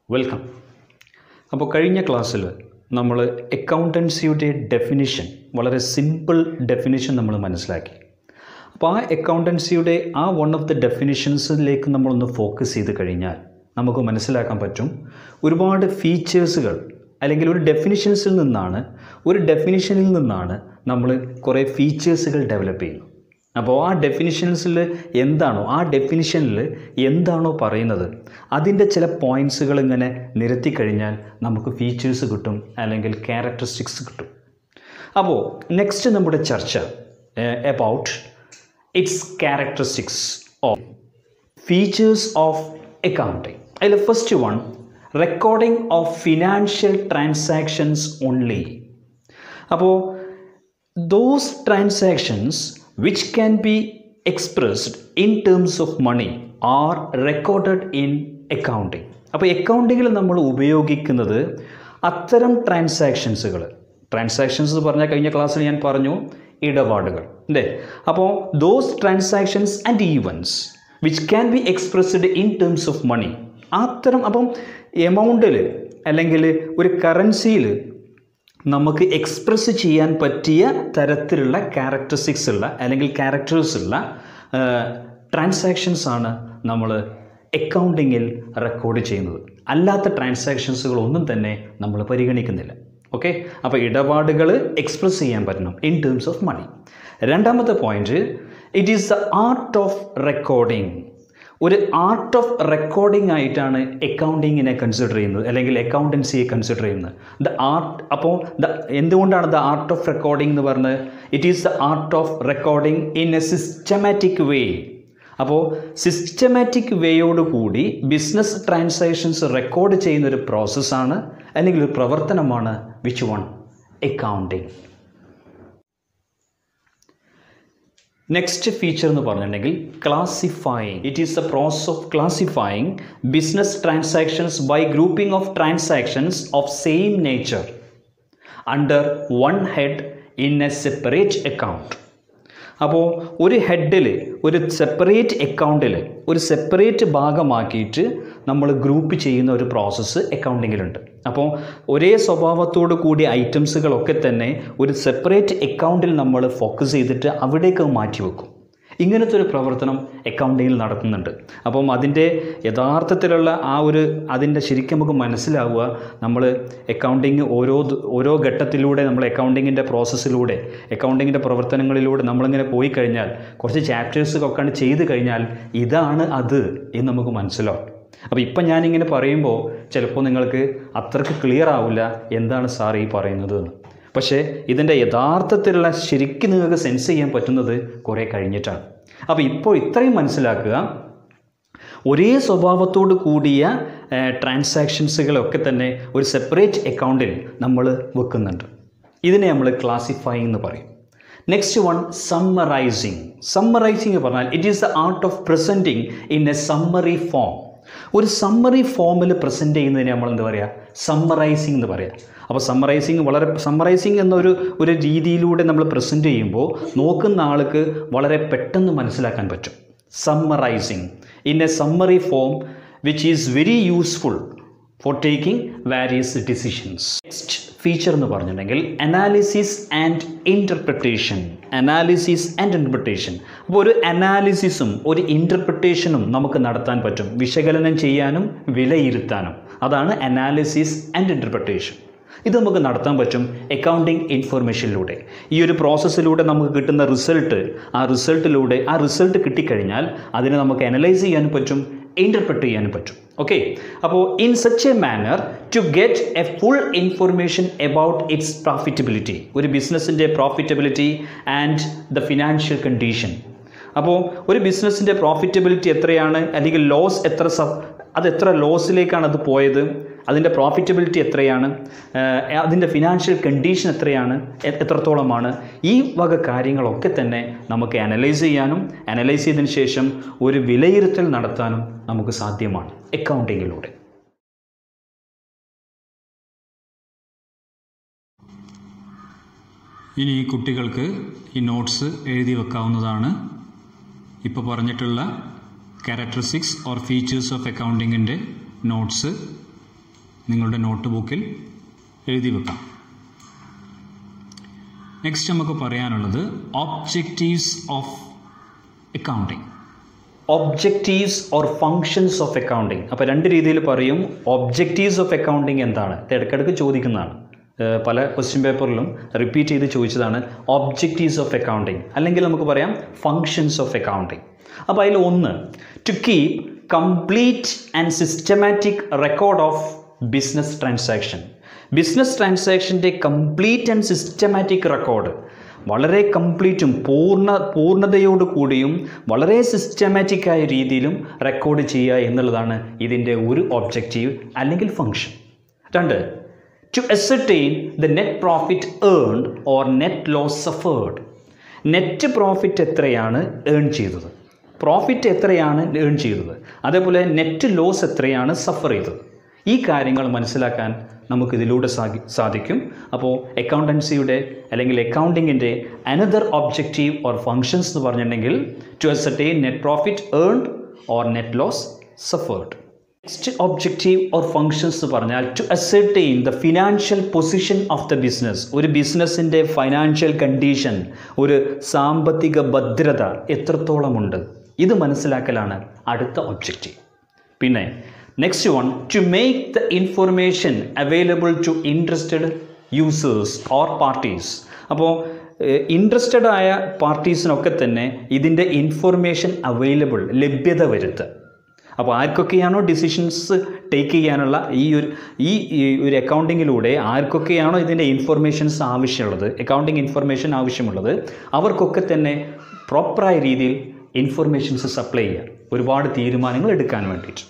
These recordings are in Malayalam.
വെൽക്കം. അപ്പോൾ കഴിഞ്ഞ ക്ലാസ്സിൽ നമ്മൾ അക്കൗണ്ടൻസിയുടെ ഡെഫിനിഷൻ, വളരെ സിമ്പിൾ ഡെഫിനിഷൻ നമ്മൾ മനസ്സിലാക്കി. അപ്പോൾ ആ അക്കൗണ്ടൻസിയുടെ വൺ ഓഫ് ദി ഡെഫിനിഷൻസിലേക്ക് നമ്മളൊന്ന് ഫോക്കസ് ചെയ്ത് കഴിഞ്ഞാൽ നമുക്ക് മനസ്സിലാക്കാൻ പറ്റും, ഒരുപാട് ഫീച്ചേഴ്സുകൾ അല്ലെങ്കിൽ ഒരു ഡെഫിനിഷനിൽ നിന്നാണ് നമ്മൾ കുറേ ഫീച്ചേഴ്സുകൾ ഡെവലപ്പ് ചെയ്യുന്നത്. അപ്പോൾ ആ ഡെഫിനിഷനിൽ എന്താണോ പറയുന്നത് അതിൻ്റെ ചില പോയിൻറ്റ്സുകൾ ഇങ്ങനെ നിരത്തി കഴിഞ്ഞാൽ നമുക്ക് ഫീച്ചേഴ്സ് കിട്ടും, അല്ലെങ്കിൽ ക്യാരക്ടറിസ്റ്റിക്സ് കിട്ടും. അപ്പോൾ നെക്സ്റ്റ് നമ്മുടെ ചർച്ച about its characteristics of features of accounting. അതിൽ first one, recording of financial transactions only. അപ്പോൾ those transactions which can be expressed in terms of money are recorded in accounting. അപ്പോൾ അക്കൗണ്ടിങ്ങിൽ നമ്മൾ ഉപയോഗിക്കുന്നത് അത്തരം ട്രാൻസാക്ഷൻസ് എന്ന് പറഞ്ഞാൽ കഴിഞ്ഞ ക്ലാസ്സിൽ ഞാൻ പറഞ്ഞു ഇടപാടുകൾ അല്ലേ. അപ്പോൾ those transactions and events which can be expressed in terms of money, അത്തരം അപ്പം എമൗണ്ടിൽ അല്ലെങ്കിൽ ഒരു കറൻസിയിൽ നമുക്ക് എക്സ്പ്രസ് ചെയ്യാൻ പറ്റിയ തരത്തിലുള്ള ക്യാരക്ടറിസ്റ്റിക്സ് ഉള്ള അല്ലെങ്കിൽ ക്യാരക്ടേഴ്സ് ഉള്ള ട്രാൻസാക്ഷൻസാണ് നമ്മൾ അക്കൗണ്ടിങ്ങിൽ റെക്കോർഡ് ചെയ്യുന്നത്. അല്ലാത്ത ട്രാൻസാക്ഷൻസുകളൊന്നും തന്നെ നമ്മൾ പരിഗണിക്കുന്നില്ല. ഓക്കെ, അപ്പോൾ ഇടപാടുകൾ എക്സ്പ്രസ് ചെയ്യാൻ പറ്റണം ഇൻ ടേംസ് ഓഫ് മണി. രണ്ടാമത്തെ point, it is the art of recording. ഒരു ആർട്ട് ഓഫ് റെക്കോർഡിംഗ് ആയിട്ടാണ് അക്കൗണ്ടിങ്ങിനെ കൺസിഡർ ചെയ്യുന്നത്, അല്ലെങ്കിൽ അക്കൗണ്ടൻസിയെ കൺസിഡർ ചെയ്യുന്നത്. ദ ആർട്ട്, അപ്പോൾ എന്തുകൊണ്ടാണ് ദ ആർട്ട് ഓഫ് റെക്കോർഡിംഗ് എന്ന് പറഞ്ഞത്? It is the art of recording in a systematic way. അപ്പോൾ സിസ്റ്റമാറ്റിക് വേയോടുകൂടി ബിസിനസ് ട്രാൻസാക്ഷൻസ് റെക്കോർഡ് ചെയ്യുന്ന ഒരു പ്രോസസ്സാണ് അല്ലെങ്കിൽ ഒരു പ്രവർത്തനമാണ് which one? Accounting. Next feature എന്ന് പറഞ്ഞിട്ടുണ്ടെങ്കിൽ classifying. It is the process of classifying business transactions by grouping of transactions of same nature under one head in a separate account. അപ്പോൾ ഒരു ഹെഡിൽ, ഒരു സെപ്പറേറ്റ് അക്കൗണ്ടിൽ ഒരു സെപ്പറേറ്റ് ഭാഗമാക്കിയിട്ട് നമ്മൾ ഗ്രൂപ്പ് ചെയ്യുന്ന ഒരു പ്രോസസ്സ് അക്കൗണ്ടിങ്ങിലുണ്ട്. അപ്പോൾ ഒരേ സ്വഭാവത്തോടു കൂടിയ ഐറ്റംസുകളൊക്കെ തന്നെ ഒരു സെപ്പറേറ്റ് അക്കൗണ്ടിൽ നമ്മൾ ഫോക്കസ് ചെയ്തിട്ട് അവിടേക്ക് മാറ്റിവെക്കും. ഇങ്ങനത്തെ ഒരു പ്രവർത്തനം അക്കൗണ്ടിങ്ങിൽ നടത്തുന്നുണ്ട്. അപ്പം അതിൻ്റെ യഥാർത്ഥത്തിലുള്ള അതിൻ്റെ ശരിക്കും നമുക്ക് മനസ്സിലാവുക, നമ്മൾ അക്കൗണ്ടിങ് ഓരോ ഘട്ടത്തിലൂടെ നമ്മൾ അക്കൗണ്ടിങ്ങിൻ്റെ പ്രോസസ്സിലൂടെ, അക്കൗണ്ടിങ്ങിൻ്റെ പ്രവർത്തനങ്ങളിലൂടെ നമ്മളിങ്ങനെ പോയി കഴിഞ്ഞാൽ, കുറച്ച് ചാപ്റ്റേഴ്സൊക്കെ ചെയ്ത് കഴിഞ്ഞാൽ ഇതാണ് അത് എന്ന് നമുക്ക് മനസ്സിലാവും. അപ്പോൾ ഇപ്പം ഞാനിങ്ങനെ പറയുമ്പോൾ ചിലപ്പോൾ നിങ്ങൾക്ക് അത്രയ്ക്ക് ക്ലിയർ ആവില്ല എന്താണ് സാർ ഈ പറയുന്നത് എന്ന്. പക്ഷേ ഇതിൻ്റെ യഥാർത്ഥത്തിലുള്ള ശരിക്കും നിങ്ങൾക്ക് സെൻസ് ചെയ്യാൻ പറ്റുന്നത് കുറേ കഴിഞ്ഞിട്ടാണ്. അപ്പോൾ ഇപ്പോൾ ഇത്രയും മനസ്സിലാക്കുക, ഒരേ സ്വഭാവത്തോടു കൂടിയ ട്രാൻസാക്ഷൻസുകളൊക്കെ തന്നെ ഒരു സെപ്പറേറ്റ് അക്കൗണ്ടിൽ നമ്മൾ വെക്കുന്നുണ്ട്. ഇതിനെ നമ്മൾ ക്ലാസിഫൈയിങ് എന്ന് പറയും. Next one, summarising. സമ്മറൈസിങ് പറഞ്ഞാൽ it is the art of presenting in A summary form. ഒരു സമ്മറി ഫോമിൽ പ്രസൻറ്റ് ചെയ്യുന്നതിന് നമ്മൾ എന്താ പറയുക? സമ്മറൈസിങ് എന്ന് പറയുക. അപ്പോൾ സമ്മറൈസിങ് എന്നൊരു രീതിയിലൂടെ നമ്മൾ പ്രസൻറ്റ് ചെയ്യുമ്പോൾ നോക്കുന്ന ആൾക്ക് വളരെ പെട്ടെന്ന് മനസ്സിലാക്കാൻ പറ്റും. Summarising in A summary form which is very useful for taking various decisions. Next feature എന്ന് പറഞ്ഞിട്ടുണ്ടെങ്കിൽ അനാലിസിസ് ആൻഡ് ഇൻ്റർപ്രിട്ടേഷൻ. അപ്പോൾ ഒരു അനാലിസിസും ഒരു ഇൻ്റർപ്രിട്ടേഷനും നമുക്ക് നടത്താൻ പറ്റും, വിശകലനം ചെയ്യാനും വിലയിരുത്താനും. അതാണ് അനാലിസിസ് ആൻഡ് ഇൻ്റർപ്രിട്ടേഷൻ. ഇത് നമുക്ക് നടത്താൻ പറ്റും അക്കൗണ്ടിങ് ഇൻഫർമേഷനിലൂടെ. ഈ ഒരു പ്രോസസ്സിലൂടെ നമുക്ക് കിട്ടുന്ന റിസൾട്ട് കിട്ടിക്കഴിഞ്ഞാൽ അതിനെ നമുക്ക് അനലൈസ് ചെയ്യാനും പറ്റും, ഇൻ്റർപ്രിറ്റ് ചെയ്യാനും പറ്റും. ഓക്കെ, അപ്പോൾ in such a manner to get a full information about its profitability. ഒരു ബിസിനസ്സിൻ്റെ profitability and the financial condition. അപ്പോൾ ഒരു ബിസിനസ്സിൻ്റെ പ്രോഫിറ്റബിലിറ്റി എത്രയാണ്, അല്ലെങ്കിൽ ലോസ് എത്ര ലോസിലേക്കാണ് അത് പോയത്, അതിൻ്റെ പ്രോഫിറ്റബിലിറ്റി എത്രയാണ്, അതിൻ്റെ ഫിനാൻഷ്യൽ കണ്ടീഷൻ എത്രത്തോളമാണ്, ഈ വക കാര്യങ്ങളൊക്കെ തന്നെ നമുക്ക് അനലൈസ് ചെയ്യാനും അനലൈസ് ചെയ്തതിന് ശേഷം ഒരു വിലയിരുത്തൽ നടത്താനും നമുക്ക് സാധ്യമാണ് അക്കൗണ്ടിങ്ങിലൂടെ. ഇനി കുട്ടികൾക്ക് ഈ നോട്ട്സ് എഴുതി വെക്കാവുന്നതാണ്. ഇപ്പോൾ പറഞ്ഞിട്ടുള്ള ക്യാരക്ടറിസ്റ്റിക്സ് ഓർ ഫീച്ചേഴ്സ് ഓഫ് അക്കൗണ്ടിങ്ങിൻ്റെ നോട്ട്സ് നിങ്ങളുടെ നോട്ട് ബുക്കിൽ എഴുതി വെക്കാം. നെക്സ്റ്റ് നമുക്ക് പറയാനുള്ളത് objectives of accounting. Objectives or functions of accounting. അപ്പോൾ രണ്ട് രീതിയിൽ പറയും. ഒബ്ജക്റ്റീവ്സ് ഓഫ് അക്കൗണ്ടിങ് എന്താണ്? ഇത് ഇടയ്ക്കിടയ്ക്ക് ചോദിക്കുന്നതാണ്. പല ക്വസ്റ്റ്യൻ പേപ്പറിലും റിപ്പീറ്റ് ചെയ്ത് ചോദിച്ചതാണ് ഒബ്ജക്റ്റീവ്സ് ഓഫ് അക്കൗണ്ടിങ്, അല്ലെങ്കിൽ നമുക്ക് പറയാം ഫങ്ഷൻസ് ഓഫ് അക്കൗണ്ടിങ്. അപ്പോൾ അതിൽ ഒന്ന്, to keep complete and systematic record of business transaction. Business ട്രാൻസാക്ഷൻ്റെ കംപ്ലീറ്റ് ആൻഡ് സിസ്റ്റമാറ്റിക് റെക്കോർഡ്, വളരെ കംപ്ലീറ്റും പൂർണ്ണതയോടു കൂടിയും വളരെ സിസ്റ്റമാറ്റിക്കായ രീതിയിലും റെക്കോർഡ് ചെയ്യുക എന്നുള്ളതാണ് ഇതിൻ്റെ ഒരു ഒബ്ജക്റ്റീവ് അല്ലെങ്കിൽ ഫങ്ഷൻ. രണ്ട്, to ascertain the net profit earned or net loss suffered. Net profit എത്രയാണ് ഏൺ ചെയ്തത്, പ്രോഫിറ്റ് എത്രയാണ് ഏൺ ചെയ്തത്, അതേപോലെ നെറ്റ് ലോസ് എത്രയാണ് സഫർ ചെയ്തത്. ഈ കാര്യങ്ങൾ മനസ്സിലാക്കാൻ നമുക്കിതിലൂടെ സാധിക്കും. അപ്പോൾ അക്കൗണ്ടൻസിയുടെ അല്ലെങ്കിൽ അക്കൗണ്ടിങ്ങിൻ്റെ അനദർ ഒബ്ജക്റ്റീവ് ഓർ ഫങ്ഷൻസ് എന്ന് പറഞ്ഞിട്ടുണ്ടെങ്കിൽ to ascertain net profit earned or net loss suffered. Next objective or functions എന്ന് പറഞ്ഞാൽ to ascertain the financial position of the business. ഒരു ബിസിനസ്സിൻ്റെ ഫൈനാൻഷ്യൽ കണ്ടീഷൻ, ഒരു സാമ്പത്തിക ഭദ്രത എത്രത്തോളമുണ്ട്, ഇത് മനസ്സിലാക്കലാണ് അടുത്ത ഒബ്ജക്റ്റീവ്. പിന്നെ next one, to make the information available to interested users or parties. അപ്പോൾ ഇൻട്രസ്റ്റഡ് ആയ പാർട്ടീസിനൊക്കെ തന്നെ ഇതിൻ്റെ ഇൻഫർമേഷൻ അവൈലബിൾ, ലഭ്യത വരുത്തുക. അപ്പോൾ ആർക്കൊക്കെയാണോ ഡിസിഷൻസ് ടേക്ക് ചെയ്യാനുള്ള ഈ ഒരു അക്കൗണ്ടിങ്ങിലൂടെ ആർക്കൊക്കെയാണോ ഇതിൻ്റെ ഇൻഫർമേഷൻസ് ആവശ്യമുള്ളത്, അക്കൗണ്ടിങ് ഇൻഫർമേഷൻ ആവശ്യമുള്ളത്, അവർക്കൊക്കെ തന്നെ പ്രോപ്പറായ രീതിയിൽ ഇൻഫർമേഷൻസ് സപ്ലൈ ചെയ്യുക, ഒരുപാട് തീരുമാനങ്ങൾ എടുക്കാൻ വേണ്ടിയിട്ട്.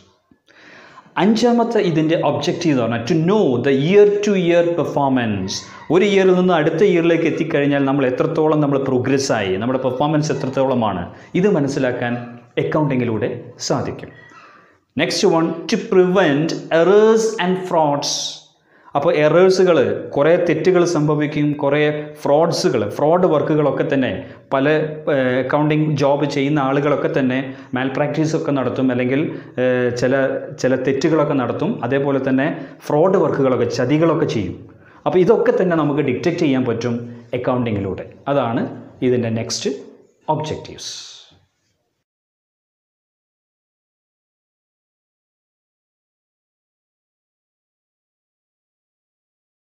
അഞ്ചാമത്തെ ഇതിൻ്റെ ഒബ്ജക്റ്റീവ് എന്ന് പറഞ്ഞാൽ to know the year to year performance. ഒരു ഇയറിൽ നിന്ന് അടുത്ത ഇയറിലേക്ക് എത്തിക്കഴിഞ്ഞാൽ നമ്മൾ എത്രത്തോളം നമ്മൾ പ്രോഗ്രസ്സായി, നമ്മുടെ പെർഫോമൻസ് എത്രത്തോളമാണ്, ഇത് മനസ്സിലാക്കാൻ അക്കൗണ്ടിങ്ങിലൂടെ സാധിക്കും. Next one, to prevent errors and frauds. അപ്പോൾ എറേഴ്സുകൾ, കുറേ തെറ്റുകൾ സംഭവിക്കും, കുറേ ഫ്രോഡ് വർക്കുകളൊക്കെ തന്നെ പല അക്കൗണ്ടിങ് ജോബ് ചെയ്യുന്ന ആളുകളൊക്കെ തന്നെ മാൽ പ്രാക്ടീസൊക്കെ നടത്തും, അല്ലെങ്കിൽ ചില തെറ്റുകളൊക്കെ നടത്തും. അതേപോലെ തന്നെ ഫ്രോഡ് വർക്കുകളൊക്കെ, ചതികളൊക്കെ ചെയ്യും. അപ്പോൾ ഇതൊക്കെ തന്നെ നമുക്ക് ഡിറ്റക്റ്റ് ചെയ്യാൻ പറ്റും അക്കൗണ്ടിങ്ങിലൂടെ. അതാണ് ഇതിൻ്റെ നെക്സ്റ്റ് ഒബ്ജക്റ്റീവ്സ്.